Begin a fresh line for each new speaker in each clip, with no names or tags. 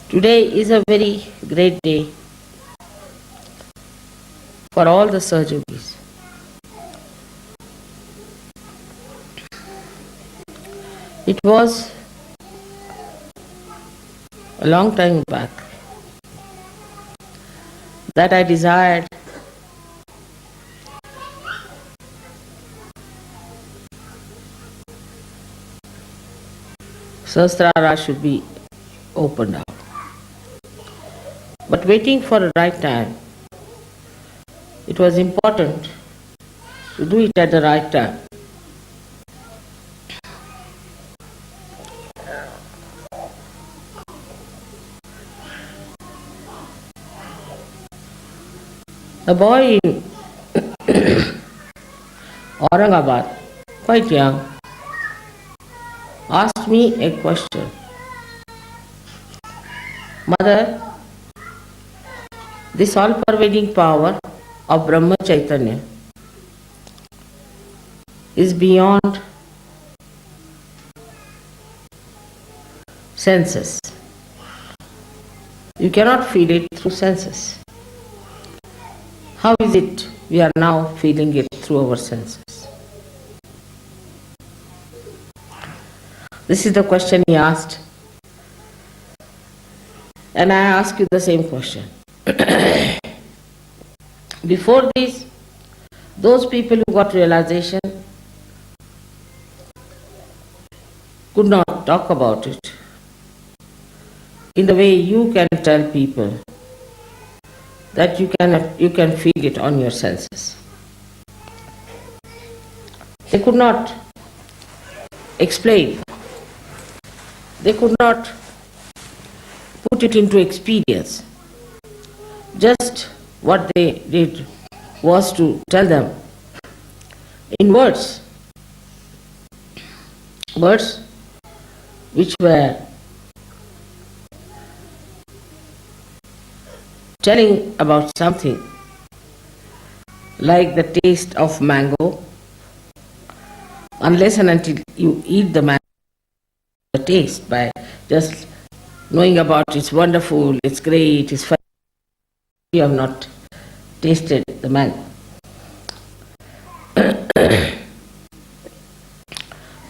Today is a very great day for all the Sahajogis. It was a long time back that I desired Sahasrara should be opened up. But waiting for the right time, it was important to do it at the right time. A boy in Aurangabad, quite young, asked me a question. Mother, this all-pervading power of Brahma Chaitanya is beyond senses. You cannot feel it through senses. How is it we are now feeling it through our senses? This is the question he asked. And I ask you the same question. Before this, those people who got realization could not talk about it in the way you can tell people that you can feel it on your senses. They could not explain. They could not put it into experience. Just what they did was to tell them in words which were telling about something like the taste of mango. Unless and until you eat the mango, the taste by just knowing about it's wonderful, it's great, it's fun, you have not tasted the mango.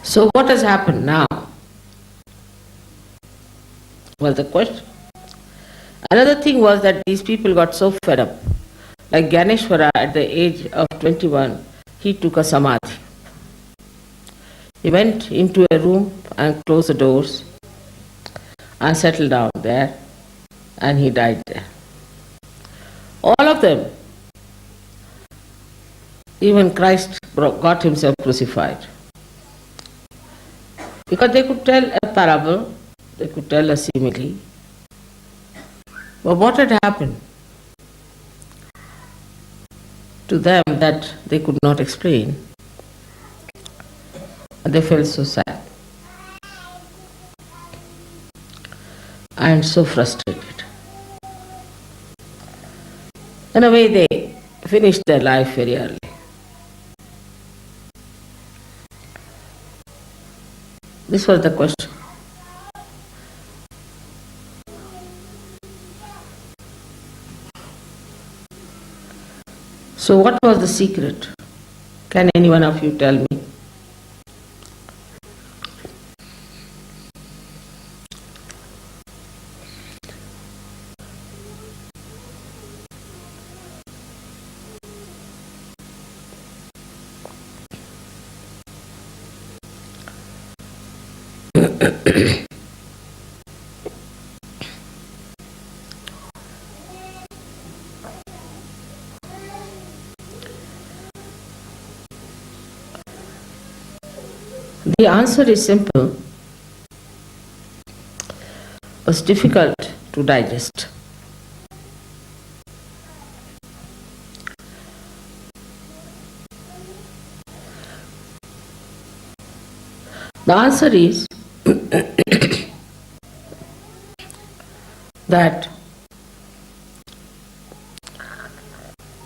So what has happened now? Was the question. Another thing was that these people got so fed up. Like Gyaneshwara at the age of 21, he took a samadhi. He went into a room and closed the doors and settled down there, and he died there. All of them, even Christ got himself crucified. Because they could tell a parable, they could tell a simile. But what had happened to them that they could not explain? And they felt so sad and so frustrated. In a way, they finished their life very early. This was the question. So what was the secret? Can any one of you tell me? The answer is simple, but difficult to digest. The answer is that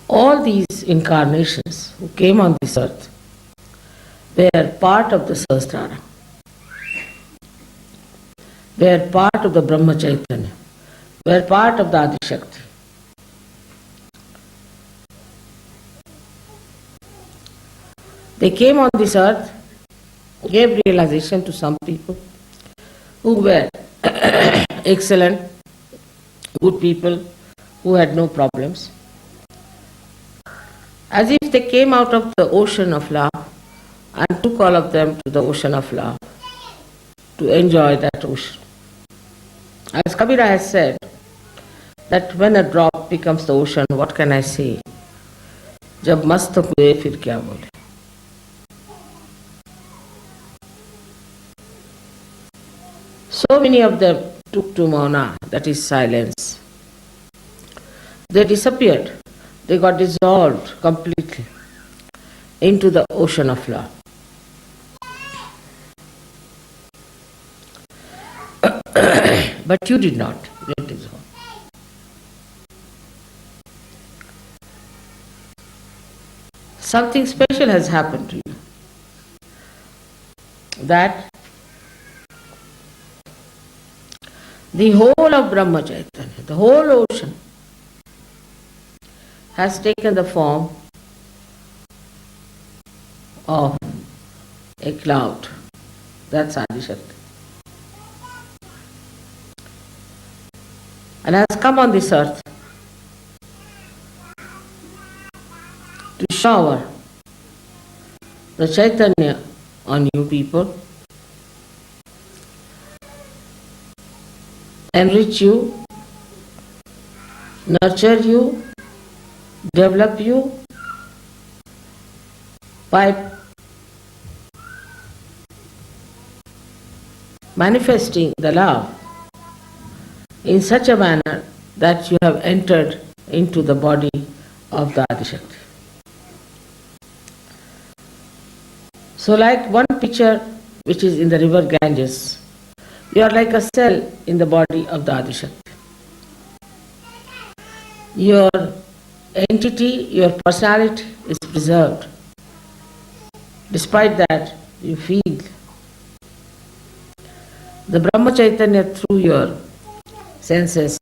all these incarnations who came on this earth were part of the Sahasrara. were part of the Brahma Chaitanya, were part of the Adi Shakti. They came on this earth, gave realization to some people who were excellent, good people, who had no problems. As if they came out of the ocean of love and took all of them to the ocean of love to enjoy that ocean. As Kabira has said, that when a drop becomes the ocean, what can I say? Jab mastak hue fir kya bole. So many of them took to mauna, that is silence. They disappeared. They got dissolved completely into the ocean of love. But you did not get dissolved. Something special has happened to you. That the whole of Brahma Chaitanya, the whole ocean, has taken the form of a cloud. That's Adi Shakti. And has come on this earth to shower the Chaitanya on you people, enrich you, nurture you, develop you by manifesting the love in such a manner that you have entered into the body of the Adi Shakti. So like one picture which is in the river Ganges, you are like a cell in the body of the Adi Shakti. Your entity, your personality is preserved. Despite that, you feel the Brahma Chaitanya through your senses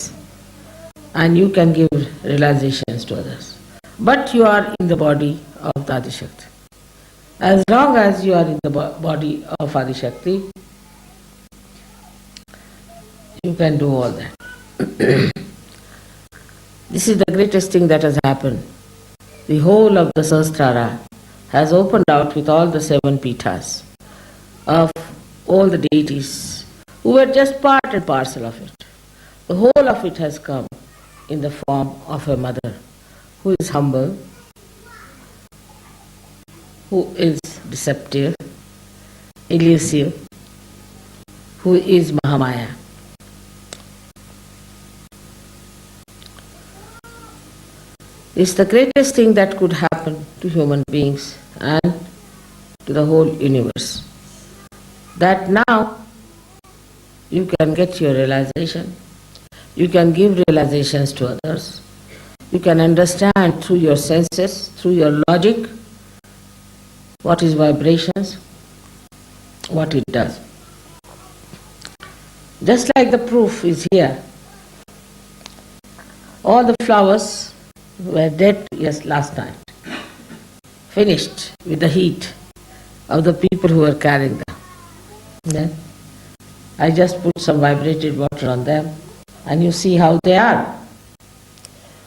and you can give realizations to others. But you are in the body of the Adi Shakti. As long as you are in the body of Adi Shakti, you can do all that. This is the greatest thing that has happened. The whole of the Sahasrara has opened out with all the 7 pithas of all the deities who were just part and parcel of it. The whole of it has come in the form of a mother who is humble, who is deceptive, elusive, who is Mahamaya. It's the greatest thing that could happen to human beings and to the whole universe. That now you can get your realization, you can give realizations to others, you can understand through your senses, through your logic, what is vibrations, what it does. Just like the proof is here. All the flowers were dead last night, finished with the heat of the people who were carrying them. Then I just put some vibrated water on them and you see how they are.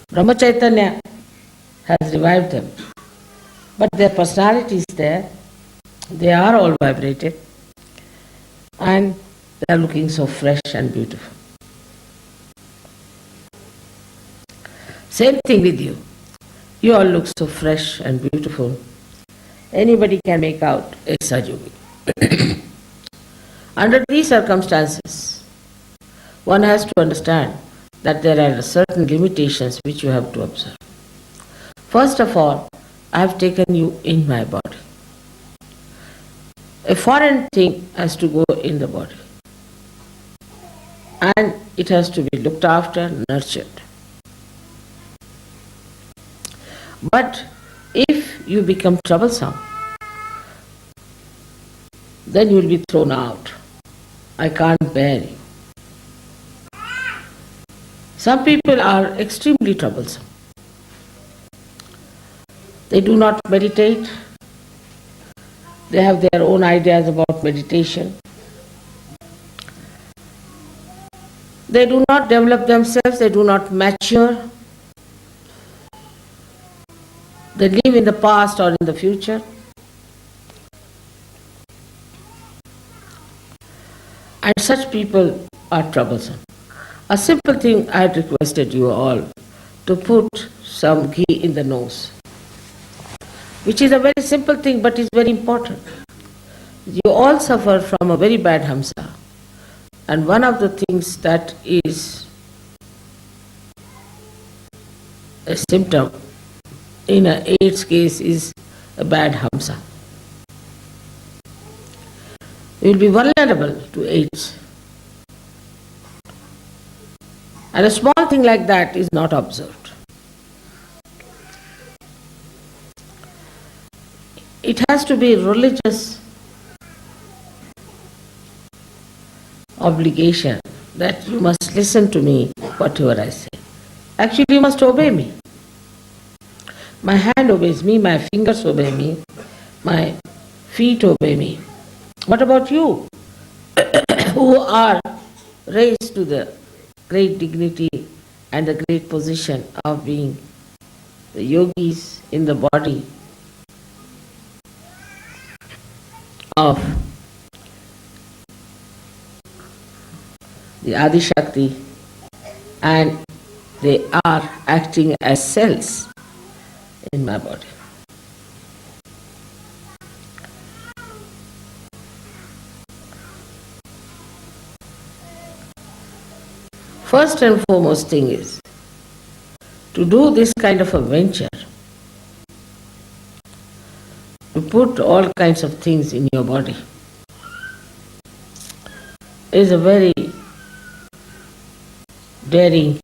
Brahma Chaitanya has revived them. But their personality is there, they are all vibrated and they are looking so fresh and beautiful. Same thing with you. You all look so fresh and beautiful. Anybody can make out a Sahaja. Under these circumstances, one has to understand that there are certain limitations which you have to observe. First of all, I have taken you in my body. A foreign thing has to go in the body. And it has to be looked after, nurtured. But if you become troublesome, then you will be thrown out. I can't bear you. Some people are extremely troublesome. They do not meditate. They have their own ideas about meditation. They do not develop themselves, they do not mature. They live in the past or in the future. And such people are troublesome. A simple thing, I had requested you all to put some ghee in the nose, which is a very simple thing but is very important. You all suffer from a very bad hamsa, and one of the things that is a symptom in an AIDS case is a bad hamsa. You will be vulnerable to AIDS. And a small thing like that is not observed. It has to be religious obligation that you must listen to me, whatever I say. Actually, you must obey me. My hand obeys me, my fingers obey me, my feet obey me. What about you, who are raised to the great dignity and the great position of being the yogis in the body of the Adi Shakti, and they are acting as cells in my body. First and foremost thing is to do this kind of a venture, to put all kinds of things in your body, is a very daring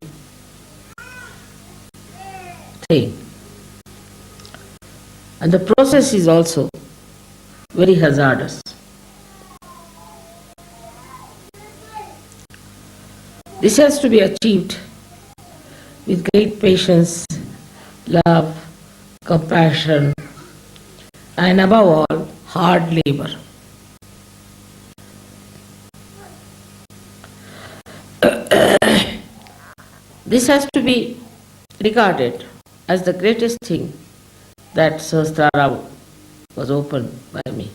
thing. And the process is also very hazardous. This has to be achieved with great patience, love, compassion, and above all, hard labor. This has to be regarded as the greatest thing that Sahasrara was opened by me.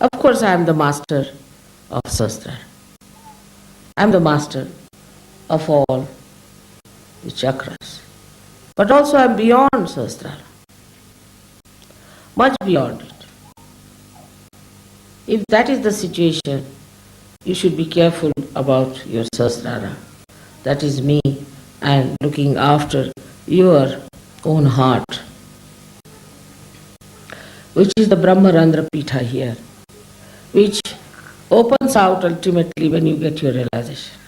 Of course, I am the master of Sahasrara. I am the master of all the chakras. But also I am beyond Sahasrara, much beyond it. If that is the situation, you should be careful about your Sahasrara. That is me, and looking after your own heart, which is the Brahmarandra Pitha here, which opens out ultimately when you get your realization.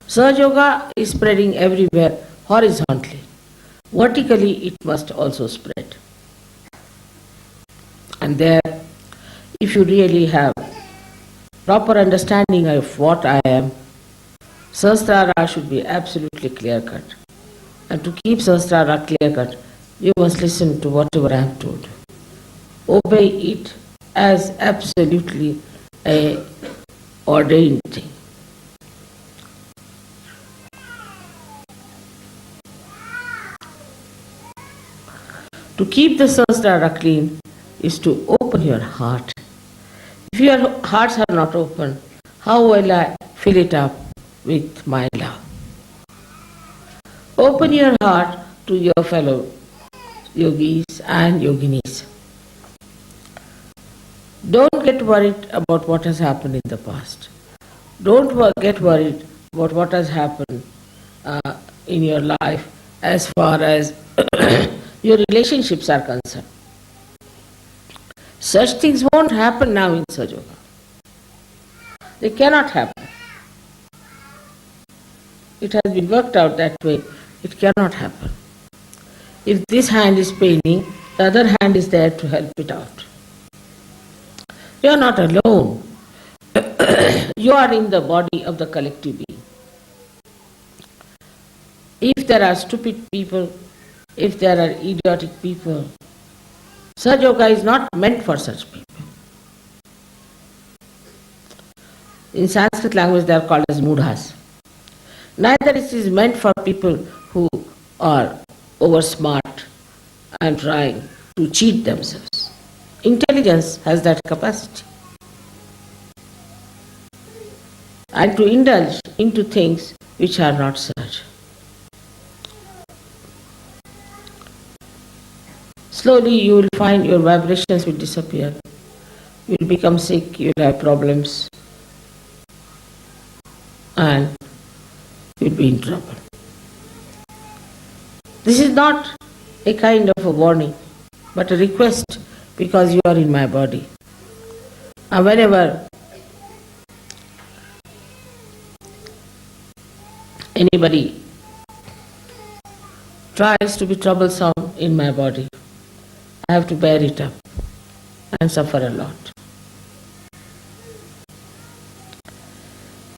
Sahaja Yoga is spreading everywhere horizontally. Vertically it must also spread. And there, if you really have proper understanding of what I am, Sahasrara should be absolutely clear-cut. And to keep Sahasrara clear-cut, you must listen to whatever I have told you. Obey it as absolutely a ordained thing. To keep the Sahasrara clean is to open your heart. If your hearts are not open, how will I fill it up with my love? Open your heart to your fellow yogis and yoginis. Don't get worried about what has happened in the past. Don't get worried about what has happened in your life as far as your relationships are concerned. Such things won't happen now in Sahaja Yoga. They cannot happen. It has been worked out that way. It cannot happen. If this hand is paining, the other hand is there to help it out. You are not alone. You are in the body of the collective being. If there are stupid people, if there are idiotic people, Sahaja Yoga is not meant for such people. In Sanskrit language they are called as mudhas. Neither it is meant for people who are oversmart and trying to cheat themselves. Intelligence has that capacity. And to indulge into things which are not such. Slowly you will find your vibrations will disappear. You will become sick, you will have problems, and you will be in trouble. This is not a kind of a warning, but a request, because you are in my body. And whenever anybody tries to be troublesome in my body, I have to bear it up and suffer a lot.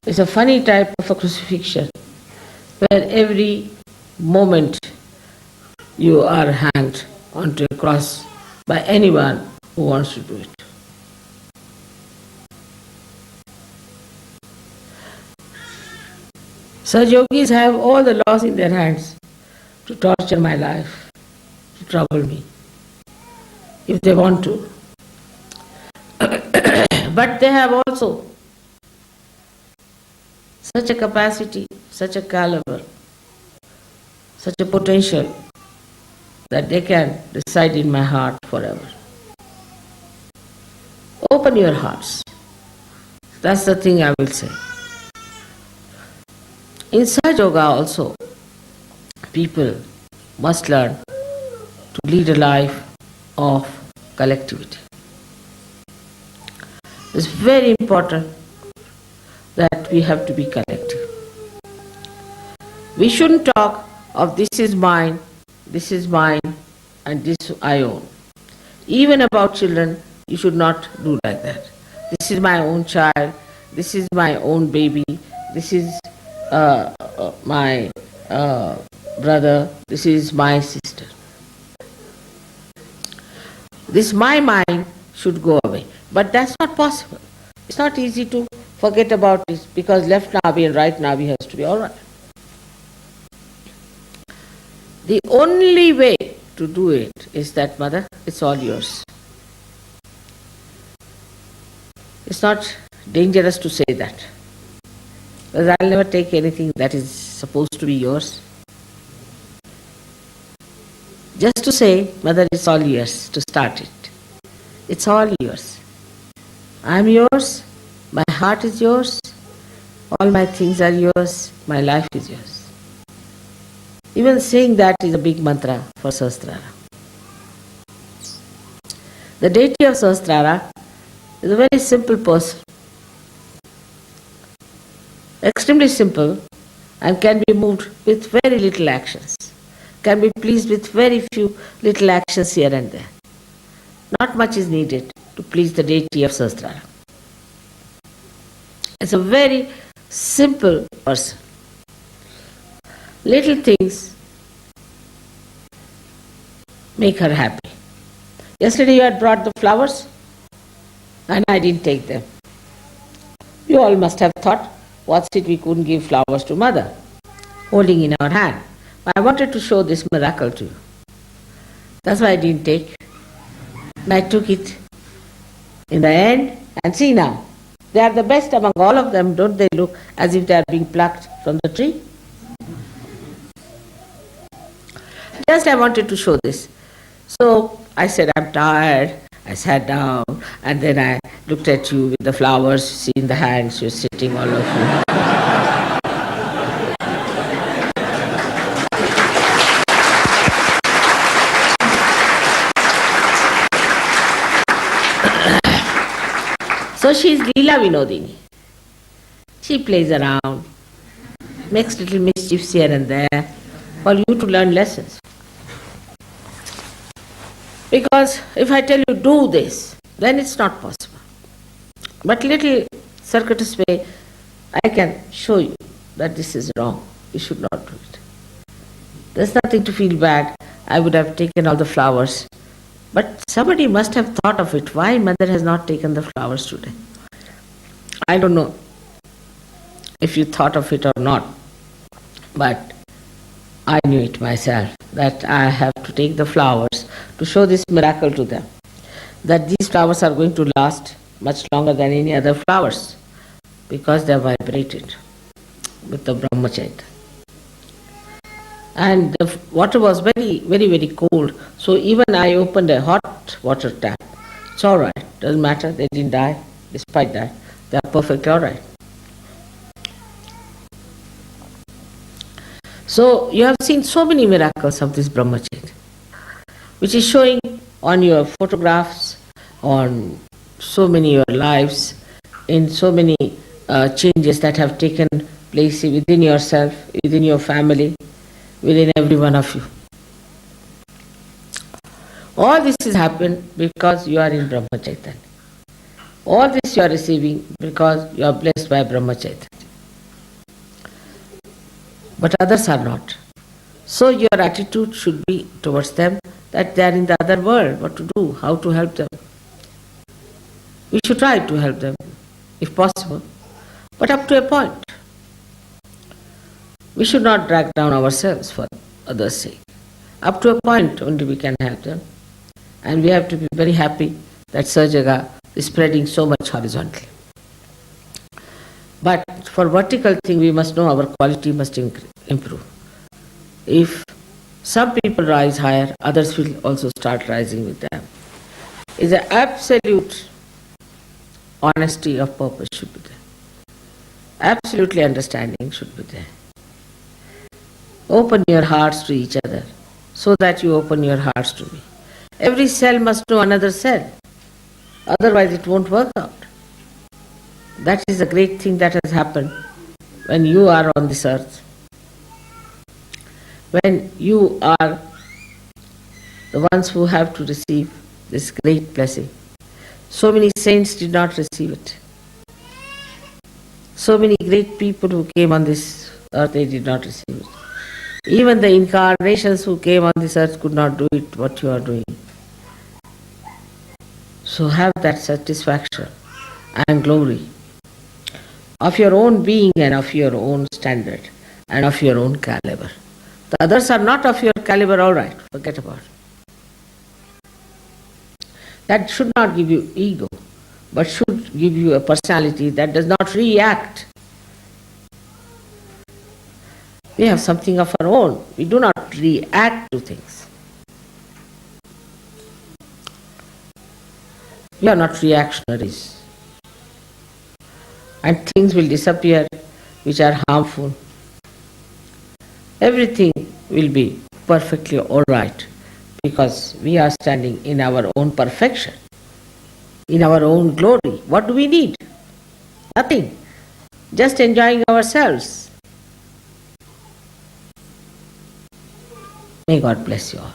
It's a funny type of a crucifixion where every moment you are hanged onto a cross by anyone who wants to do it. Such yogis have all the laws in their hands to torture my life, to trouble me, if they want to. But they have also such a capacity, such a caliber, such a potential that they can reside in my heart forever. Open your hearts. That's the thing I will say. In Sahaja Yoga also, people must learn to lead a life of collectivity. It's very important that we have to be collective. We shouldn't talk of this is mine, and this I own. Even about children, you should not do like that. This is my own child, this is my own baby, this is my brother, this is my sister. This my mind should go away. But that's not possible. It's not easy to forget about this because left navi and right navi has to be all right. The only way to do it is that, Mother, it's all yours. It's not dangerous to say that. Because I'll never take anything that is supposed to be yours. Just to say, Mother, it's all yours, to start it. It's all yours. I'm yours, my heart is yours, all my things are yours, my life is yours. Even saying that is a big mantra for Sahasrara. The deity of Sahasrara is a very simple person, extremely simple, and can be moved with very little actions, can be pleased with very few little actions here and there. Not much is needed to please the deity of Sahasrara. It's a very simple person. Little things make her happy. Yesterday you had brought the flowers and I didn't take them. You all must have thought, what's it we couldn't give flowers to Mother, holding in our hand. But I wanted to show this miracle to you. That's why I didn't take. And I took it in the end, and see now, they are the best among all of them. Don't they look as if they are being plucked from the tree? Just I wanted to show this. So I said, I'm tired. I sat down, and then I looked at you with the flowers, see in the hands, you're sitting, all of you. So she is Leela Vinodini. She plays around, makes little mischiefs here and there for you to learn lessons. Because if I tell you do this, then it's not possible. But little circuitous way, I can show you that this is wrong. You should not do it. There's nothing to feel bad. I would have taken all the flowers. But somebody must have thought of it. Why mother has not taken the flowers today? I don't know if you thought of it or not. But I knew it myself, that I have to take the flowers to show this miracle to them, that these flowers are going to last much longer than any other flowers, because they are vibrated with the Brahmacharya. And the water was very, very, very cold, so even I opened a hot water tap. It's all right, doesn't matter, they didn't die. Despite that, they are perfectly all right. So you have seen so many miracles of this Brahmacharya, which is showing on your photographs, on so many your lives, in so many changes that have taken place within yourself, within your family, within every one of you. All this has happened because you are in Brahmacharya. All this you are receiving because you are blessed by Brahmacharya. But others are not. So your attitude should be towards them that they are in the other world, what to do, how to help them. We should try to help them, if possible, but up to a point. We should not drag down ourselves for others' sake. Up to a point only we can help them. And we have to be very happy that Sahajaga is spreading so much horizontally. But for vertical thing, we must know our quality must improve. If some people rise higher, others will also start rising with them. It's an absolute honesty of purpose should be there. Absolutely understanding should be there. Open your hearts to each other so that you open your hearts to me. Every cell must know another cell. Otherwise it won't work out. That is the great thing that has happened when you are on this earth. When you are the ones who have to receive this great blessing. So many saints did not receive it. So many great people who came on this earth, they did not receive it. Even the incarnations who came on this earth could not do it what you are doing. So have that satisfaction and glory of your own being and of your own standard and of your own caliber. The others are not of your caliber, all right, forget about it. That should not give you ego, but should give you a personality that does not react. We have something of our own. We do not react to things. We are not reactionaries. And things will disappear which are harmful. Everything will be perfectly all right because we are standing in our own perfection, in our own glory. What do we need? Nothing. Just enjoying ourselves. May God bless you all.